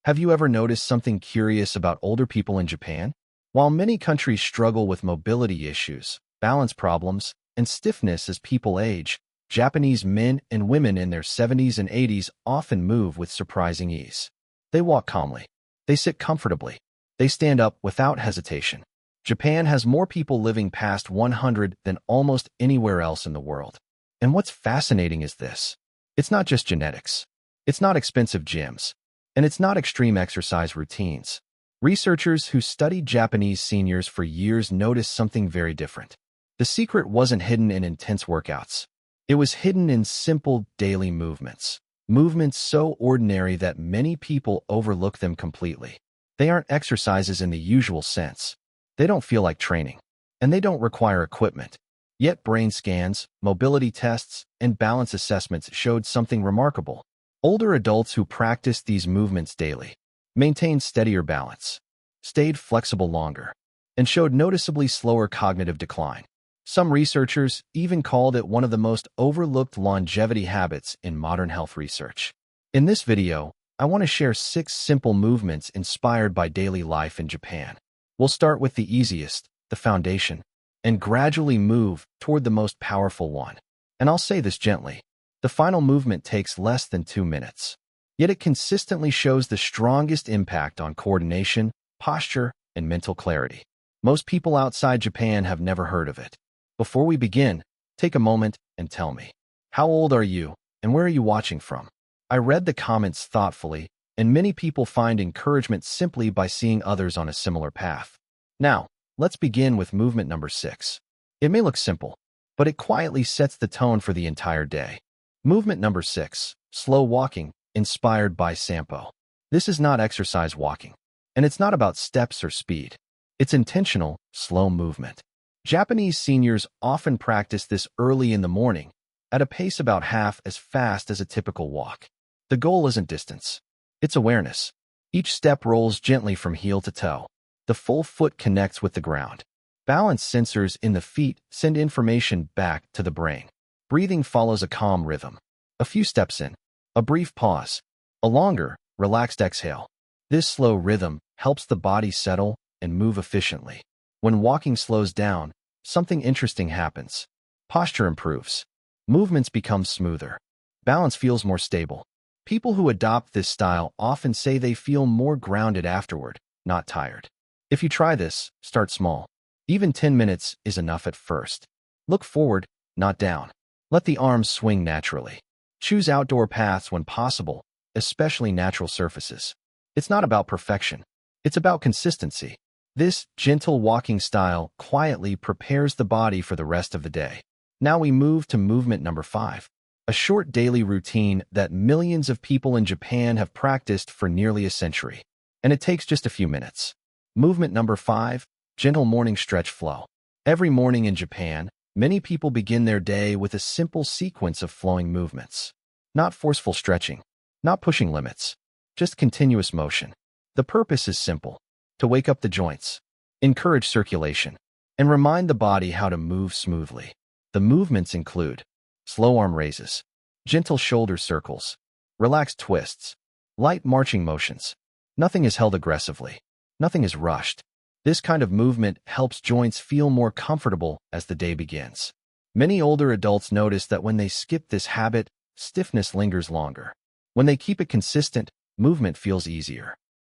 Have you ever noticed something curious about older people in Japan? While many countries struggle with mobility issues, balance problems, and stiffness as people age, Japanese men and women in their 70s and 80s often move with surprising ease. They walk calmly. They sit comfortably. They stand up without hesitation. Japan has more people living past 100 than almost anywhere else in the world. And what's fascinating is this. It's not just genetics. It's not expensive gyms. And it's not extreme exercise routines. Researchers who studied Japanese seniors for years noticed something very different. The secret wasn't hidden in intense workouts. It was hidden in simple daily movements. Movements so ordinary that many people overlook them completely. They aren't exercises in the usual sense. They don't feel like training. And they don't require equipment. Yet brain scans, mobility tests, and balance assessments showed something remarkable. Older adults who practiced these movements daily maintained steadier balance, stayed flexible longer, and showed noticeably slower cognitive decline. Some researchers even called it one of the most overlooked longevity habits in modern health research. In this video, I want to share 6 simple movements inspired by daily life in Japan. We'll start with the easiest, the foundation, and gradually move toward the most powerful one. And I'll say this gently. The final movement takes less than 2 minutes. Yet it consistently shows the strongest impact on coordination, posture, and mental clarity. Most people outside Japan have never heard of it. Before we begin, take a moment and tell me, how old are you and where are you watching from? I read the comments thoughtfully, and many people find encouragement simply by seeing others on a similar path. Now, let's begin with movement number 6. It may look simple, but it quietly sets the tone for the entire day. Movement number 6, slow walking, inspired by Sampo. This is not exercise walking, and it's not about steps or speed. It's intentional, slow movement. Japanese seniors often practice this early in the morning, at a pace about half as fast as a typical walk. The goal isn't distance. It's awareness. Each step rolls gently from heel to toe. The full foot connects with the ground. Balance sensors in the feet send information back to the brain. Breathing follows a calm rhythm. A few steps in, a brief pause, a longer, relaxed exhale. This slow rhythm helps the body settle and move efficiently. When walking slows down, something interesting happens. Posture improves. Movements become smoother. Balance feels more stable. People who adopt this style often say they feel more grounded afterward, not tired. If you try this, start small. Even 10 minutes is enough at first. Look forward, not down. Let the arms swing naturally. Choose outdoor paths when possible, especially natural surfaces. It's not about perfection. It's about consistency. This gentle walking style quietly prepares the body for the rest of the day. Now we move to movement number 5, a short daily routine that millions of people in Japan have practiced for nearly a century. And it takes just a few minutes. Movement number 5, gentle morning stretch flow. Every morning in Japan, many people begin their day with a simple sequence of flowing movements. Not forceful stretching, not pushing limits, just continuous motion. The purpose is simple: to wake up the joints, encourage circulation, and remind the body how to move smoothly. The movements include slow arm raises, gentle shoulder circles, relaxed twists, light marching motions. Nothing is held aggressively. Nothing is rushed. This kind of movement helps joints feel more comfortable as the day begins. Many older adults notice that when they skip this habit, stiffness lingers longer. When they keep it consistent, movement feels easier.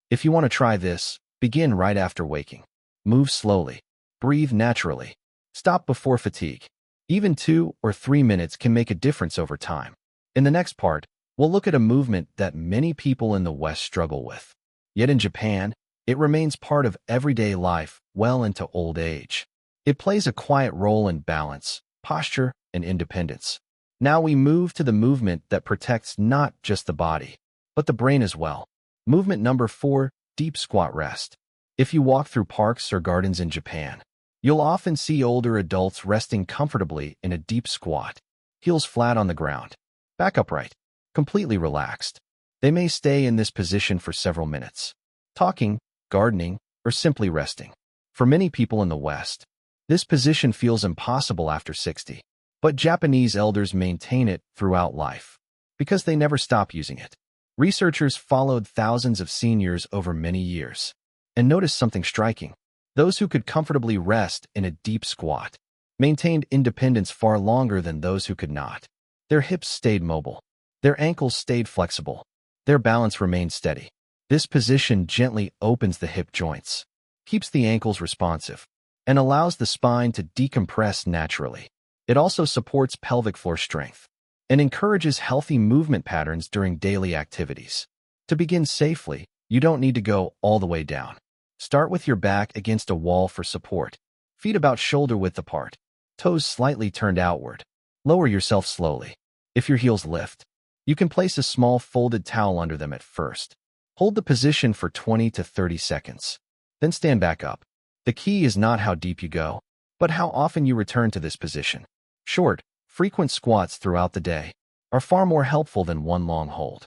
If you want to try this, begin right after waking. Move slowly. Breathe naturally. Stop before fatigue. Even 2 or 3 minutes can make a difference over time. In the next part, we'll look at a movement that many people in the West struggle with. Yet in Japan, it remains part of everyday life well into old age. It plays a quiet role in balance, posture, and independence. Now we move to the movement that protects not just the body, but the brain as well. Movement number 4, deep squat rest. If you walk through parks or gardens in Japan, you'll often see older adults resting comfortably in a deep squat, heels flat on the ground, back upright, completely relaxed. They may stay in this position for several minutes, talking, gardening, or simply resting. For many people in the West, this position feels impossible after 60. But Japanese elders maintain it throughout life because they never stop using it. Researchers followed thousands of seniors over many years and noticed something striking. Those who could comfortably rest in a deep squat maintained independence far longer than those who could not. Their hips stayed mobile. Their ankles stayed flexible. Their balance remained steady. This position gently opens the hip joints, keeps the ankles responsive, and allows the spine to decompress naturally. It also supports pelvic floor strength and encourages healthy movement patterns during daily activities. To begin safely, you don't need to go all the way down. Start with your back against a wall for support, feet about shoulder width apart, toes slightly turned outward. Lower yourself slowly. If your heels lift, you can place a small folded towel under them at first. Hold the position for 20 to 30 seconds. Then stand back up. The key is not how deep you go, but how often you return to this position. Short, frequent squats throughout the day are far more helpful than one long hold.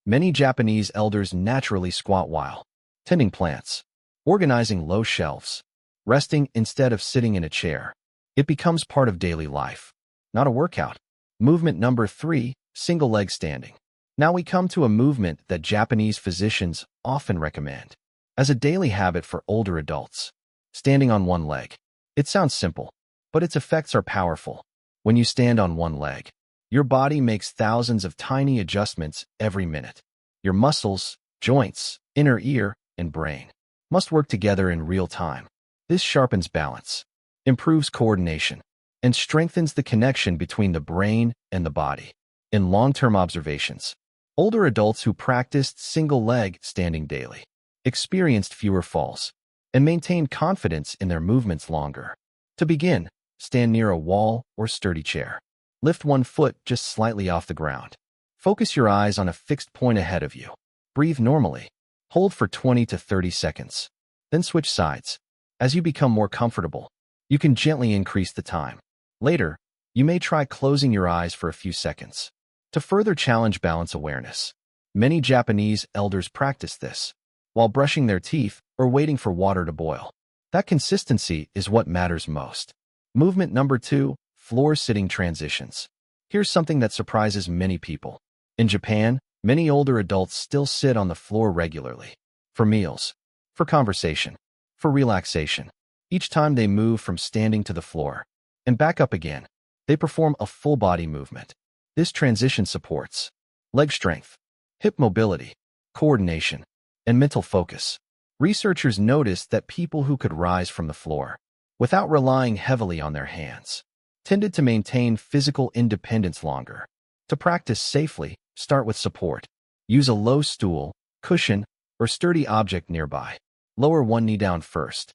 Many Japanese elders naturally squat while tending plants, organizing low shelves, resting instead of sitting in a chair. It becomes part of daily life, not a workout. Movement number 3, single leg standing. Now we come to a movement that Japanese physicians often recommend as a daily habit for older adults. Standing on one leg. It sounds simple, but its effects are powerful. When you stand on one leg, your body makes thousands of tiny adjustments every minute. Your muscles, joints, inner ear, and brain must work together in real time. This sharpens balance, improves coordination, and strengthens the connection between the brain and the body. In long-term observations, older adults who practiced single-leg standing daily experienced fewer falls and maintained confidence in their movements longer. To begin, stand near a wall or sturdy chair. Lift one foot just slightly off the ground. Focus your eyes on a fixed point ahead of you. Breathe normally. Hold for 20 to 30 seconds. Then switch sides. As you become more comfortable, you can gently increase the time. Later, you may try closing your eyes for a few seconds. To further challenge balance awareness, many Japanese elders practice this while brushing their teeth or waiting for water to boil. That consistency is what matters most. Movement number 2, floor sitting transitions. Here's something that surprises many people. In Japan, many older adults still sit on the floor regularly. For meals, for conversation, for relaxation. Each time they move from standing to the floor and back up again, they perform a full body movement. This transition supports leg strength, hip mobility, coordination, and mental focus. Researchers noticed that people who could rise from the floor without relying heavily on their hands tended to maintain physical independence longer. To practice safely, start with support. Use a low stool, cushion, or sturdy object nearby. Lower one knee down first,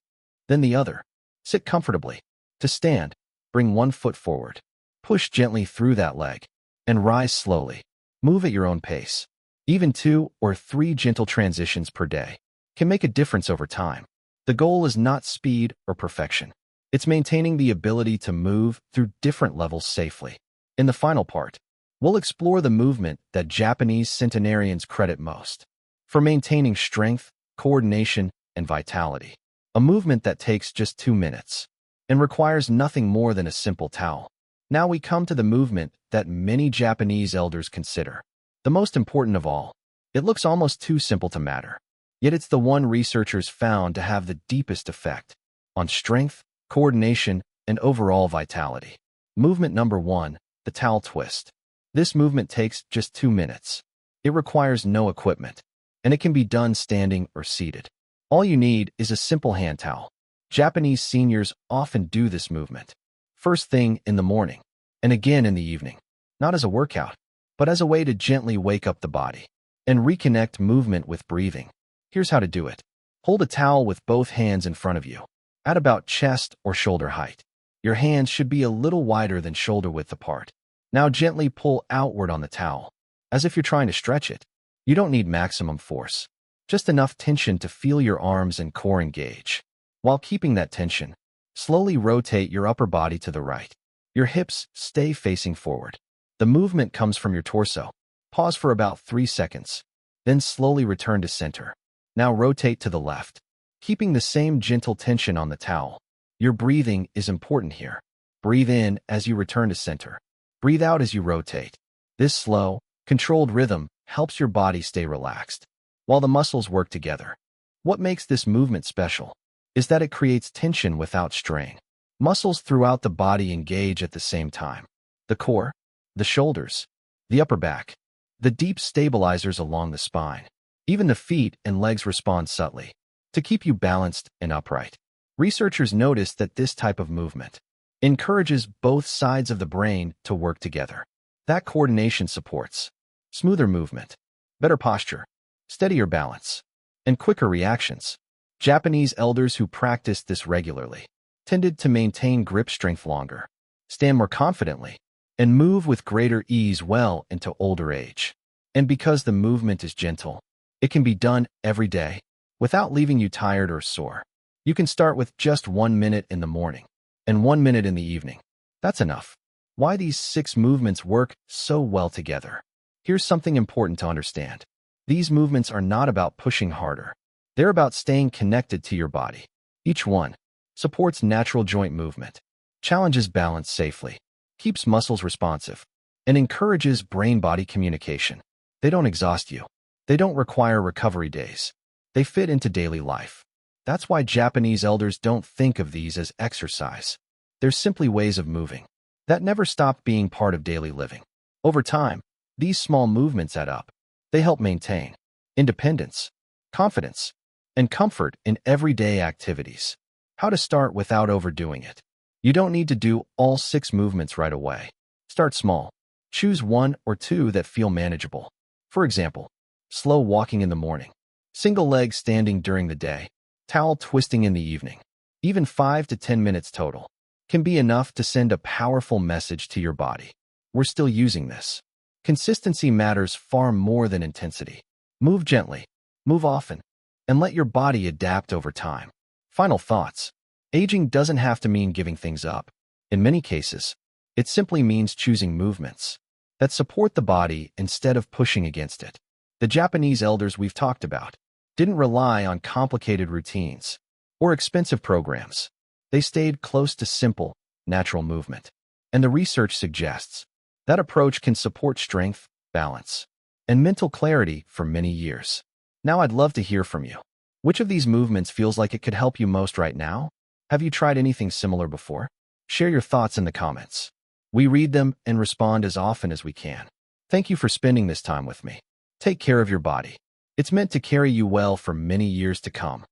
then the other. Sit comfortably. To stand, bring one foot forward. Push gently through that leg, and rise slowly. Move at your own pace. Even 2 or 3 gentle transitions per day can make a difference over time. The goal is not speed or perfection. It's maintaining the ability to move through different levels safely. In the final part, we'll explore the movement that Japanese centenarians credit most for maintaining strength, coordination, and vitality. A movement that takes just 2 minutes and requires nothing more than a simple towel. Now we come to the movement that many Japanese elders consider the most important of all. It looks almost too simple to matter, yet it's the one researchers found to have the deepest effect on strength, coordination, and overall vitality. Movement number 1, the towel twist. This movement takes just 2 minutes. It requires no equipment, and it can be done standing or seated. All you need is a simple hand towel. Japanese seniors often do this movement first thing in the morning and again in the evening, not as a workout, but as a way to gently wake up the body and reconnect movement with breathing. Here's how to do it. Hold a towel with both hands in front of you, at about chest or shoulder height. Your hands should be a little wider than shoulder width apart. Now gently pull outward on the towel, as if you're trying to stretch it. You don't need maximum force, just enough tension to feel your arms and core engage. While keeping that tension, slowly rotate your upper body to the right. Your hips stay facing forward. The movement comes from your torso. Pause for about 3 seconds, then slowly return to center. Now rotate to the left, keeping the same gentle tension on the towel. Your breathing is important here. Breathe in as you return to center. Breathe out as you rotate. This slow, controlled rhythm helps your body stay relaxed, while the muscles work together. What makes this movement special is that it creates tension without strain. Muscles throughout the body engage at the same time. The core, the shoulders, the upper back, the deep stabilizers along the spine. Even the feet and legs respond subtly to keep you balanced and upright. Researchers noticed that this type of movement encourages both sides of the brain to work together. That coordination supports smoother movement, better posture, steadier balance, and quicker reactions. Japanese elders who practiced this regularly tended to maintain grip strength longer, stand more confidently, and move with greater ease well into older age. And because the movement is gentle, it can be done every day without leaving you tired or sore. You can start with just 1 minute in the morning and 1 minute in the evening. That's enough. Why these 6 movements work so well together? Here's something important to understand. These movements are not about pushing harder. They're about staying connected to your body. Each one supports natural joint movement, challenges balance safely, keeps muscles responsive, and encourages brain-body communication. They don't exhaust you. They don't require recovery days. They fit into daily life. That's why Japanese elders don't think of these as exercise. They're simply ways of moving that never stopped being part of daily living. Over time, these small movements add up. They help maintain independence, confidence, and comfort in everyday activities. How to start without overdoing it. You don't need to do all 6 movements right away. Start small. Choose 1 or 2 that feel manageable. For example, slow walking in the morning, single leg standing during the day, towel twisting in the evening. Even 5 to 10 minutes total can be enough to send a powerful message to your body. We're still using this. Consistency matters far more than intensity. Move gently, move often, and let your body adapt over time. Final thoughts. Aging doesn't have to mean giving things up. In many cases, it simply means choosing movements that support the body instead of pushing against it. The Japanese elders we've talked about didn't rely on complicated routines or expensive programs. They stayed close to simple, natural movement. And the research suggests that approach can support strength, balance, and mental clarity for many years. Now I'd love to hear from you. Which of these movements feels like it could help you most right now? Have you tried anything similar before? Share your thoughts in the comments. We read them and respond as often as we can. Thank you for spending this time with me. Take care of your body. It's meant to carry you well for many years to come.